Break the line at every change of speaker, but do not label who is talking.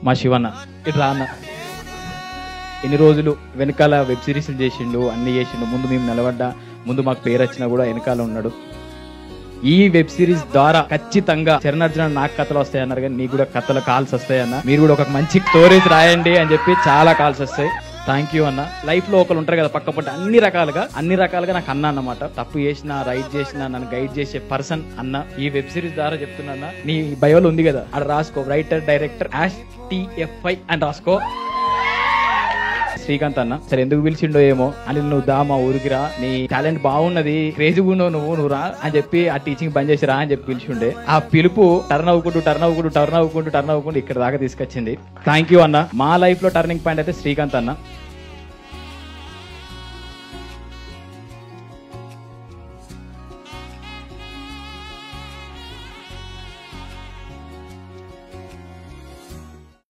మా శివన్న. ఇటు రా అన్న. ఎన్ని రోజులు వెనకాల వెబ్ సిరీస్లు చేసిండు, అన్ని చేసిండు. ముందు మేము నిలబడ్డా, ముందు మాకు పేరు వచ్చినా కూడా వెనకాల ఉన్నాడు. ఈ వెబ్ సిరీస్ ద్వారా ఖచ్చితంగా చరణార్జున నాకు కథలు వస్తాయన్నారు, కానీ నీకు కూడా కథల కాల్స్ వస్తాయన్న. మీరు కూడా ఒక మంచి స్టోరీస్ రాయండి అని చెప్పి చాలా కాల్స్ వస్తాయి. థ్యాంక్ యూ అన్న. లైఫ్ లో ఒకరు ఉంటారు కదా పక్క పట్ట, అన్ని రకాలుగా నాకు అన్న అన్నమాట. తప్పు చేసినా రైట్ చేసినా నన్ను గైడ్ చేసే పర్సన్ అన్న. ఈ వెబ్ సిరీస్ ద్వారా చెప్తున్నా, నీ బయోలో ఉంది కదా అక్కడ రాసుకో, రైటర్ డైరెక్టర్ #TFI అని రాసుకో. శ్రీకాంత్ అన్న. సరే ఎందుకు పిలిచిండో ఏమో అని, నువ్వు దా మా ఊరికి రా, నీ టాలెంట్ బాగున్నది, క్రేజీగా ఉన్నావు నువ్వు రా అని చెప్పి ఆ టీచింగ్ బంద్ చేసి రా అని చెప్పి పిలిచిండే. ఆ పిలుపు టర్న్ అవ్వకుండా ఇక్కడ దాకా తీసుకొచ్చింది. థ్యాంక్ యూ అన్న. మా లైఫ్ లో టర్నింగ్ పాయింట్ అయితే శ్రీకాంత్ అన్న.